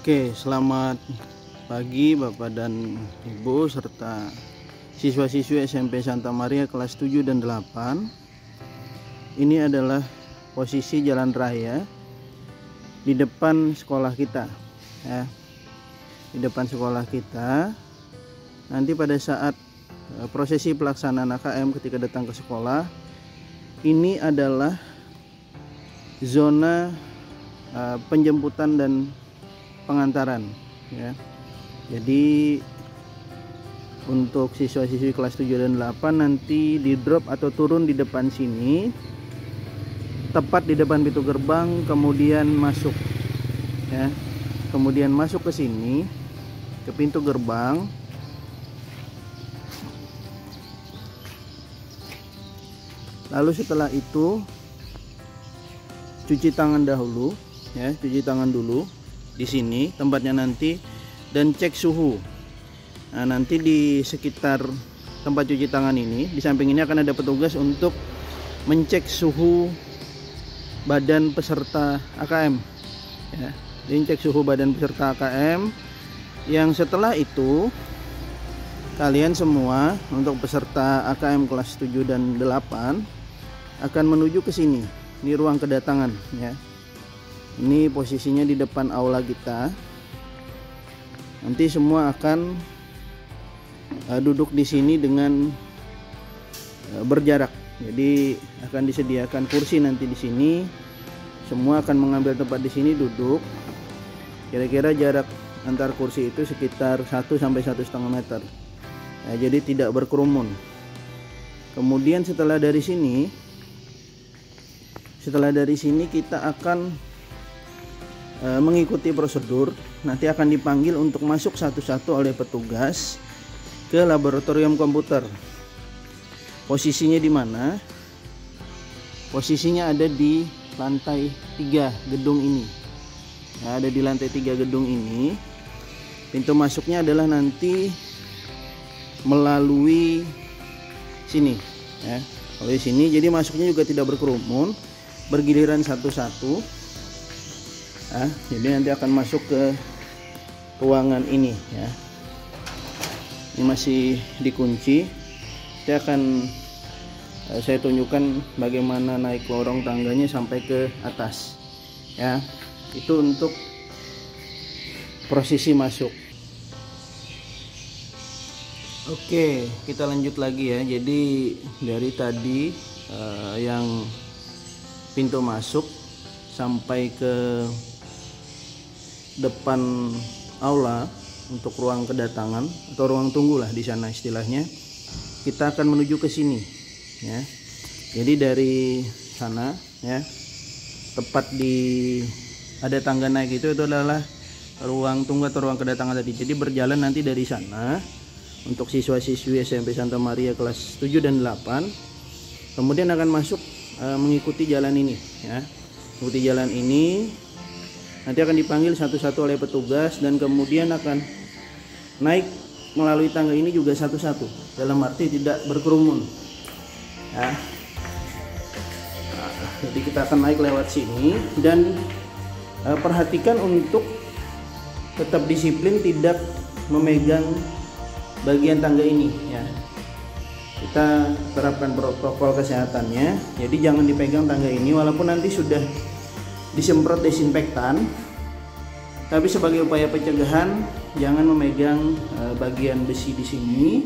Oke, selamat pagi Bapak dan Ibu serta siswa-siswi SMP Santa Maria kelas 7 dan 8. Ini adalah posisi jalan raya di depan sekolah kita ya. Di depan sekolah kita. Nanti pada saat prosesi pelaksanaan AKM ketika datang ke sekolah, ini adalah zona penjemputan dan pengantaran ya. Jadi untuk siswa-siswi kelas 7 dan 8 nanti di drop atau turun di depan sini, tepat di depan pintu gerbang, kemudian masuk ya. Kemudian masuk ke sini ke pintu gerbang. Lalu setelah itu cuci tangan dahulu ya, cuci tangan dulu di sini tempatnya nanti, dan cek suhu. Nah, nanti di sekitar tempat cuci tangan ini, di samping ini akan ada petugas untuk mencek suhu badan peserta AKM ya. Dicek suhu badan peserta AKM, yang setelah itu kalian semua untuk peserta AKM kelas 7 dan 8 akan menuju ke sini. Ini ruang kedatangan ya. Ini posisinya di depan aula kita. Nanti semua akan duduk di sini dengan berjarak. Jadi akan disediakan kursi nanti di sini. Semua akan mengambil tempat di sini duduk. Kira-kira jarak antar kursi itu sekitar 1 sampai 1,5 meter. Ya, jadi tidak berkerumun. Kemudian setelah dari sini kita akan mengikuti prosedur. Nanti akan dipanggil untuk masuk satu-satu oleh petugas ke laboratorium komputer. Posisinya di mana? Posisinya ada di lantai 3 gedung ini. Nah, ada di lantai 3 gedung ini. Pintu masuknya adalah nanti melalui sini ya. Melalui sini, jadi masuknya juga tidak berkerumun, bergiliran satu-satu. Jadi nanti akan masuk ke ruangan ini ya. Ini masih dikunci. Saya tunjukkan bagaimana naik lorong tangganya sampai ke atas ya. Itu untuk prosesi masuk. Oke, kita lanjut lagi ya. Jadi dari tadi yang pintu masuk sampai ke depan aula untuk ruang kedatangan atau ruang tunggu lah di sana istilahnya, kita akan menuju ke sini ya. Jadi dari sana ya, tepat di ada tangga naik itu adalah ruang tunggu atau ruang kedatangan tadi. Jadi berjalan nanti dari sana untuk siswa-siswi SMP Santa Maria kelas 7 dan 8, kemudian akan masuk mengikuti jalan ini ya. Mengikuti jalan ini nanti akan dipanggil satu-satu oleh petugas, dan kemudian akan naik melalui tangga ini juga satu-satu, dalam arti tidak berkerumun ya. Jadi kita akan naik lewat sini, dan perhatikan untuk tetap disiplin tidak memegang bagian tangga ini ya. Kita terapkan protokol kesehatannya, jadi jangan dipegang tangga ini walaupun nanti sudah disemprot desinfektan, tapi sebagai upaya pencegahan jangan memegang bagian besi di sini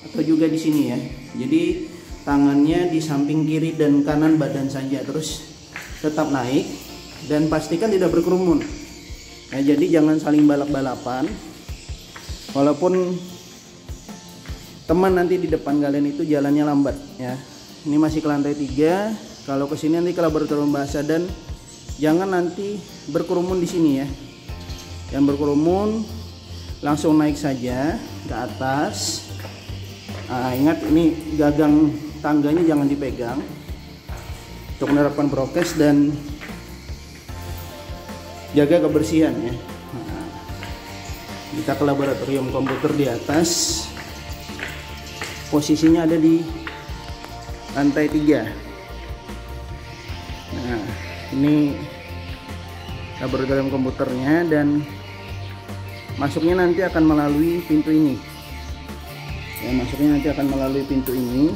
atau juga di sini ya. Jadi tangannya di samping kiri dan kanan badan saja, terus tetap naik dan pastikan tidak berkerumun. Nah, jadi jangan saling balap-balapan. Walaupun teman nanti di depan kalian itu jalannya lambat ya. Ini masih ke lantai 3. Kalau ke sini nanti ke laboratorium bahasa, dan jangan nanti berkerumun di sini ya. Yang berkerumun langsung naik saja ke atas. Ingat, ini gagang tangganya jangan dipegang untuk menerapkan prokes dan jaga kebersihan ya. Kita ke laboratorium komputer di atas. Posisinya ada di lantai 3. Nah, ini laboratorium komputernya, dan masuknya nanti akan melalui pintu ini. Ya, masuknya nanti akan melalui pintu ini.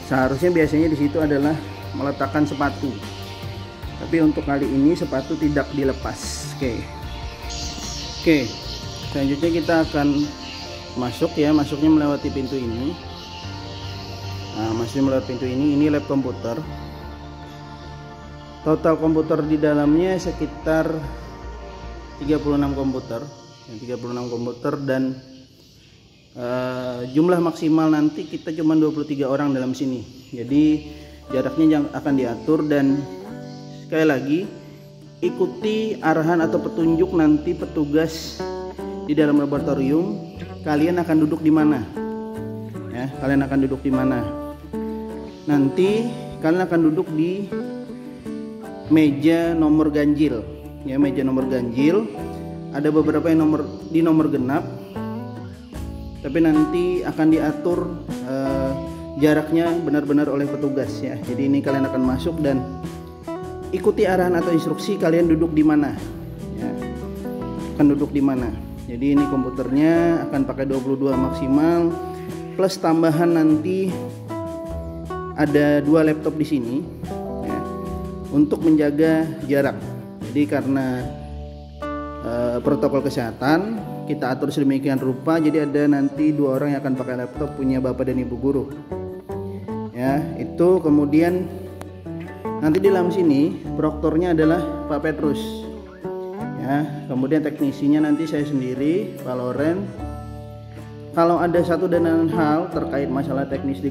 Seharusnya biasanya di situ adalah meletakkan sepatu. Tapi untuk kali ini sepatu tidak dilepas. Oke. Selanjutnya kita akan masuk ya, masuknya melewati pintu ini. Nah, masuknya melewati pintu ini. Ini lab komputer. Total komputer di dalamnya sekitar 36 komputer. 36 komputer dan jumlah maksimal nanti kita cuma 23 orang dalam sini. Jadi jaraknya yang akan diatur, dan sekali lagi ikuti arahan atau petunjuk nanti petugas di dalam laboratorium. Kalian akan duduk di mana? Ya, kalian akan duduk di mana? Nanti kalian akan duduk di meja nomor ganjil. Ya, meja nomor ganjil. Ada beberapa yang nomor genap, tapi nanti akan diatur jaraknya benar-benar oleh petugas ya. Jadi ini kalian akan masuk dan ikuti arahan atau instruksi, kalian duduk di mana ya. Akan duduk di mana. Jadi ini komputernya akan pakai 22 maksimal, plus tambahan nanti ada 2 laptop di sini ya, untuk menjaga jarak. Jadi karena protokol kesehatan kita atur sedemikian rupa, jadi ada nanti 2 orang yang akan pakai laptop punya bapak dan ibu guru ya. Itu kemudian nanti di dalam sini proktornya adalah Pak Petrus ya, kemudian teknisinya nanti saya sendiri, Pak Loren. Kalau ada satu dan lain hal terkait masalah teknis di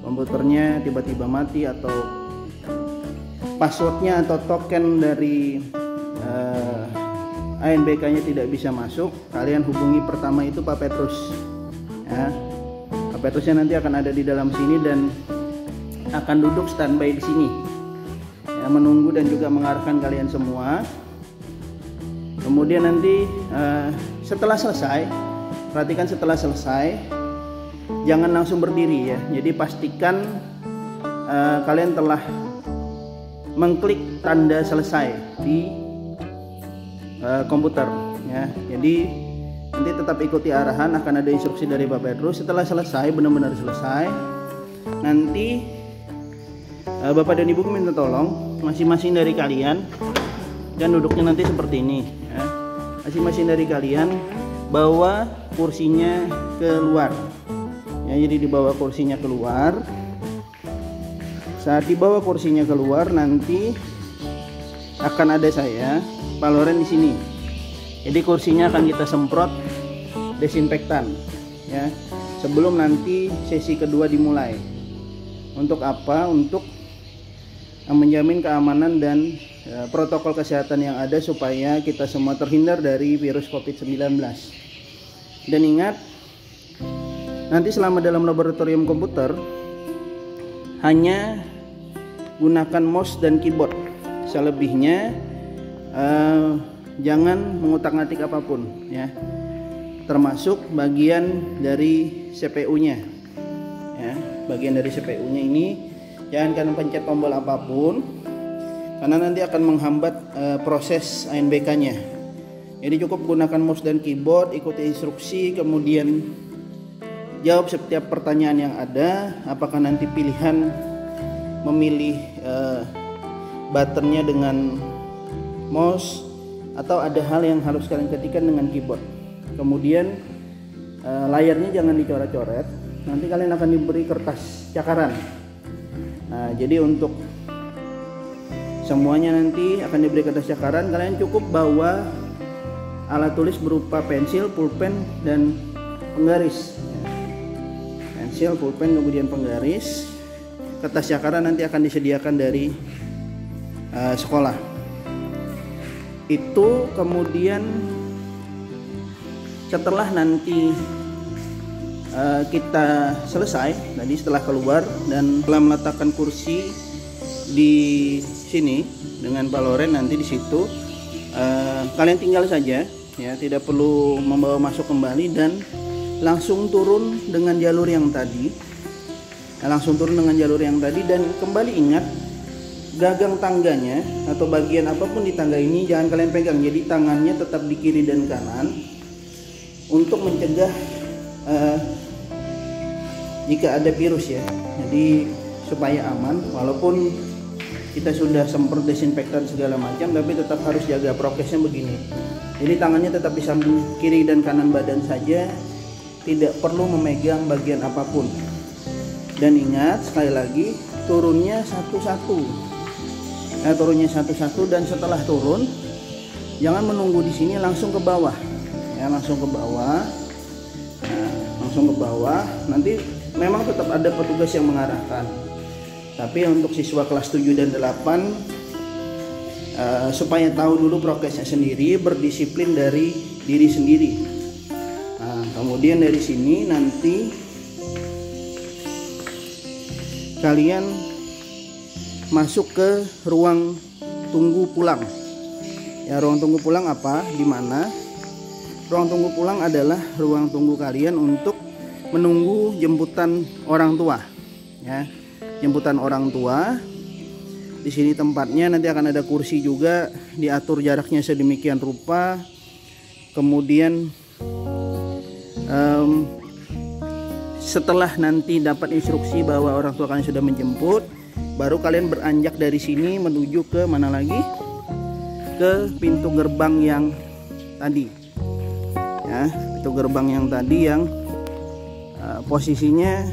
komputernya tiba-tiba mati atau passwordnya atau token dari ANBK-nya tidak bisa masuk, kalian hubungi pertama itu Pak Petrus ya. Pak Petrusnya nanti akan ada di dalam sini dan akan duduk standby di sini ya, menunggu dan juga mengarahkan kalian semua. Kemudian nanti setelah selesai, perhatikan setelah selesai jangan langsung berdiri ya. Jadi pastikan kalian telah mengklik tanda selesai di komputer ya. Jadi nanti tetap ikuti arahan, akan ada instruksi dari Pak Petrus. Setelah selesai, benar-benar selesai, nanti Bapak dan Ibu minta tolong masing-masing dari kalian, dan duduknya nanti seperti ini ya. Masing-masing dari kalian bawa kursinya keluar ya. Jadi dibawa kursinya keluar. Saat dibawa kursinya keluar, nanti akan ada saya, Pak Loren di sini. Jadi kursinya akan kita semprot desinfektan ya, sebelum nanti sesi kedua dimulai. Untuk apa? Untuk menjamin keamanan dan protokol kesehatan yang ada supaya kita semua terhindar dari virus COVID-19. Dan ingat, nanti selama dalam laboratorium komputer hanya gunakan mouse dan keyboard. Selebihnya jangan mengutak-atik apapun ya, termasuk bagian dari CPU-nya ya. Bagian dari CPU-nya ini jangan kalian pencet tombol apapun, karena nanti akan menghambat proses ANBK-nya. Jadi cukup gunakan mouse dan keyboard, ikuti instruksi, kemudian jawab setiap pertanyaan yang ada. Apakah nanti pilihan memilih buttonnya dengan mouse atau ada hal yang harus kalian ketikkan dengan keyboard. Kemudian layarnya jangan dicoret-coret, nanti kalian akan diberi kertas cakaran. Nah, jadi untuk semuanya nanti akan diberi kertas cakaran. Kalian cukup bawa alat tulis berupa pensil, pulpen, dan penggaris. Pensil, pulpen, kemudian penggaris. Kertas cakaran nanti akan disediakan dari sekolah. Itu kemudian setelah nanti kita selesai tadi, setelah keluar dan telah meletakkan kursi di sini dengan Pak Loren, nanti di situ kalian tinggal saja ya, tidak perlu membawa masuk kembali, dan langsung turun dengan jalur yang tadi. Dan kembali ingat, gagang tangganya atau bagian apapun di tangga ini jangan kalian pegang, jadi tangannya tetap di kiri dan kanan untuk mencegah jika ada virus ya. Jadi supaya aman, walaupun kita sudah semprot desinfektan segala macam, tapi tetap harus jaga prokesnya begini. Jadi tangannya tetap di samping kiri dan kanan badan saja, tidak perlu memegang bagian apapun. Dan ingat sekali lagi, turunnya satu-satu. Turunnya satu-satu, dan setelah turun jangan menunggu di sini, langsung ke bawah. Ya, langsung ke bawah. Nah, langsung ke bawah. Nanti memang tetap ada petugas yang mengarahkan. Tapi untuk siswa kelas 7 dan 8 supaya tahu dulu prokesnya sendiri, berdisiplin dari diri sendiri. Nah, kemudian dari sini nanti kalian masuk ke ruang tunggu pulang. Ya, ruang tunggu pulang apa? Di mana? Ruang tunggu pulang adalah ruang tunggu kalian untuk menunggu jemputan orang tua. Ya, jemputan orang tua. Di sini tempatnya nanti akan ada kursi juga, diatur jaraknya sedemikian rupa. Kemudian setelah nanti dapat instruksi bahwa orang tua kalian sudah menjemput, baru kalian beranjak dari sini menuju ke mana lagi? Ke pintu gerbang yang tadi. Ya, pintu gerbang yang tadi yang posisinya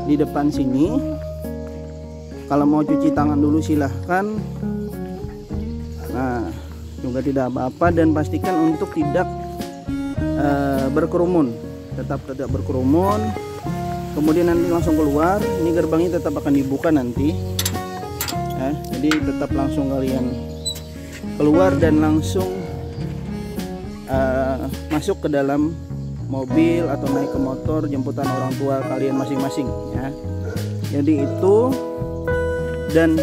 di depan sini. Kalau mau cuci tangan dulu silahkan. Nah, juga tidak apa-apa, dan pastikan untuk tidak berkerumun. Tetap tidak berkerumun. Kemudian nanti langsung keluar. Ini gerbangnya tetap akan dibuka nanti. Ya, jadi tetap langsung kalian keluar dan langsung masuk ke dalam mobil atau naik ke motor jemputan orang tua kalian masing-masing. Ya, jadi itu. Dan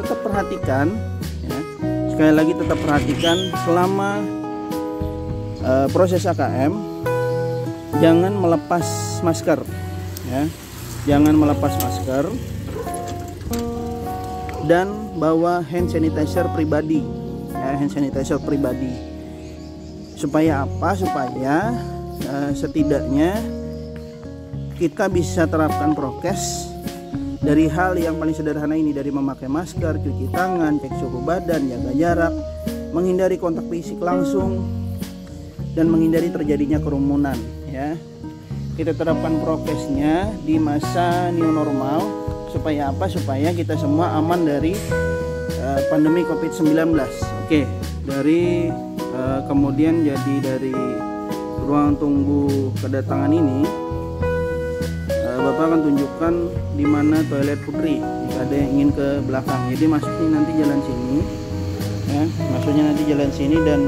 tetap perhatikan ya, sekali lagi tetap perhatikan selama proses AKM, jangan melepas masker ya, jangan melepas masker, dan bawa hand sanitizer pribadi ya, hand sanitizer pribadi. Supaya apa? Supaya setidaknya kita bisa terapkan prokes dari hal yang paling sederhana ini, dari memakai masker, cuci tangan, cek suhu badan, jaga jarak, menghindari kontak fisik langsung, dan menghindari terjadinya kerumunan ya. Kita terapkan prokesnya di masa new normal. Supaya apa? Supaya kita semua aman dari pandemi COVID-19. Oke, dari kemudian jadi dari ruang tunggu kedatangan ini, Bapak akan tunjukkan di mana toilet putri jika ada yang ingin ke belakang. Jadi masuknya nanti jalan sini ya, masuknya nanti jalan sini, dan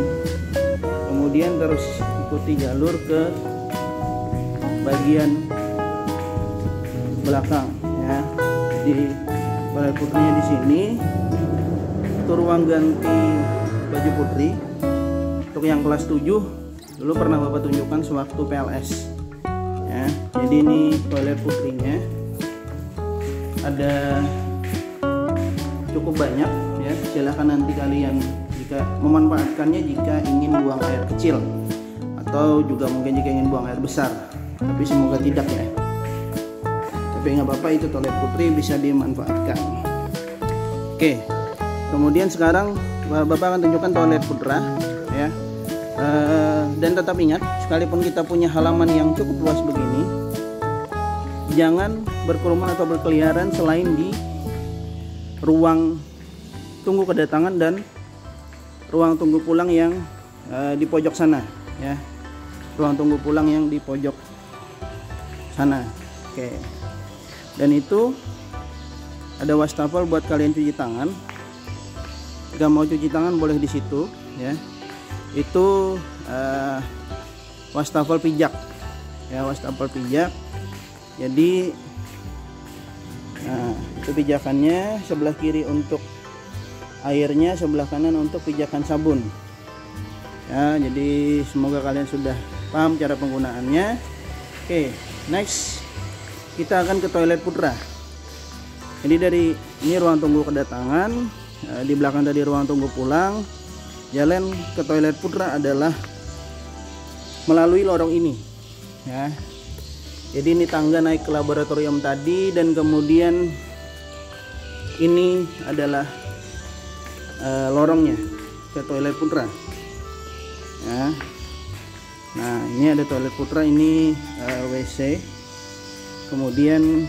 kemudian terus ikuti jalur ke bagian belakang ya. Jadi toilet putrinya di sini. Itu ruang ganti baju putri. Untuk yang kelas 7 dulu pernah Bapak tunjukkan sewaktu PLS. Ya, jadi ini toilet putrinya, ada cukup banyak ya. Silahkan nanti kalian jika memanfaatkannya jika ingin buang air kecil, atau juga mungkin jika ingin buang air besar, tapi semoga tidak ya. Tapi nggak apa-apa, itu toilet putri bisa dimanfaatkan. Oke, kemudian sekarang Bapak akan tunjukkan toilet putra ya. Dan tetap ingat, sekalipun kita punya halaman yang cukup luas begini, jangan berkerumun atau berkeliaran selain di ruang tunggu kedatangan dan ruang tunggu pulang yang di pojok sana ya. Ruang tunggu pulang yang di pojok sana. Oke. Dan itu ada wastafel buat kalian cuci tangan. Jika mau cuci tangan boleh di situ ya. Itu wastafel pijak ya, wastafel pijak. Jadi itu pijakannya, sebelah kiri untuk airnya, sebelah kanan untuk pijakan sabun ya. Jadi semoga kalian sudah paham cara penggunaannya. Oke, next kita akan ke toilet putra. Jadi dari ini ruang tunggu kedatangan, di belakang tadi ruang tunggu pulang. Jalan ke toilet putra adalah melalui lorong ini ya. Jadi ini tangga naik ke laboratorium tadi, dan kemudian ini adalah lorongnya ke toilet putra ya. Nah, ini ada toilet putra, ini WC, kemudian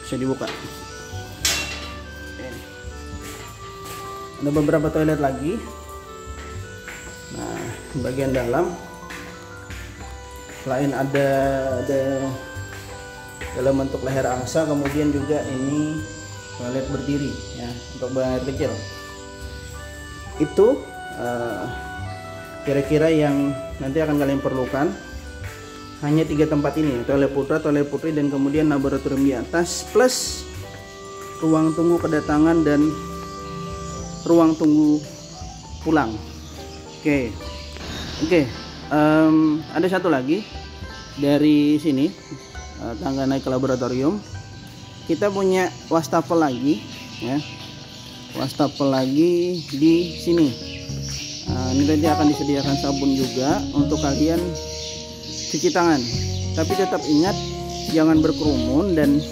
bisa dibuka. Ada beberapa toilet lagi. Nah, bagian dalam selain ada dalam bentuk leher angsa, kemudian juga ini toilet berdiri ya untuk buang air kecil. Itu kira-kira yang nanti akan kalian perlukan. Hanya 3 tempat ini, toilet putra, toilet putri, dan kemudian laboratorium di atas, plus ruang tunggu kedatangan dan ruang tunggu pulang. Oke. Ada satu lagi dari sini, tangga naik ke laboratorium. Kita punya wastafel lagi ya, wastafel lagi di sini. Ini nanti akan disediakan sabun juga untuk kalian cuci tangan, tapi tetap ingat jangan berkerumun dan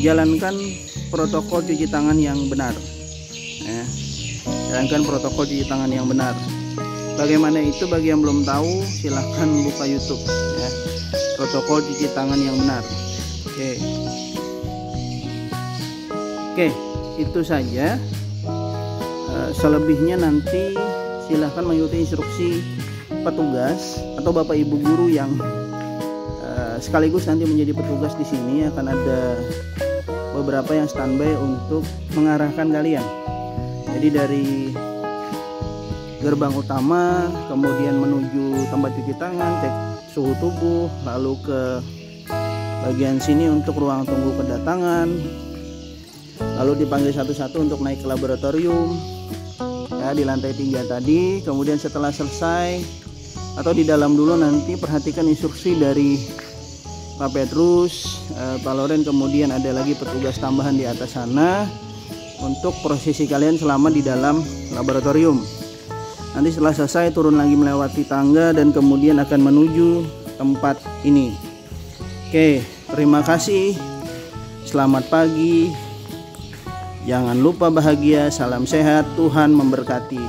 jalankan protokol cuci tangan yang benar ya. Jalankan protokol cuci tangan yang benar. Bagaimana itu? Bagi yang belum tahu, silahkan buka YouTube ya, protokol cuci tangan yang benar. Oke, itu saja. Selebihnya nanti silahkan mengikuti instruksi petugas atau bapak ibu guru yang sekaligus nanti menjadi petugas di sini. Akan ada beberapa yang standby untuk mengarahkan kalian. Jadi dari gerbang utama, kemudian menuju tempat cuci tangan, cek suhu tubuh, lalu ke bagian sini untuk ruang tunggu kedatangan, lalu dipanggil satu-satu untuk naik ke laboratorium ya, di lantai 3 tadi. Kemudian setelah selesai atau di dalam dulu, nanti perhatikan instruksi dari Pak Petrus, Pak Loren, kemudian ada lagi petugas tambahan di atas sana untuk prosesi kalian selama di dalam laboratorium. Nanti setelah selesai turun lagi melewati tangga dan kemudian akan menuju tempat ini. Oke, terima kasih. Selamat pagi. Jangan lupa bahagia, salam sehat, Tuhan memberkati.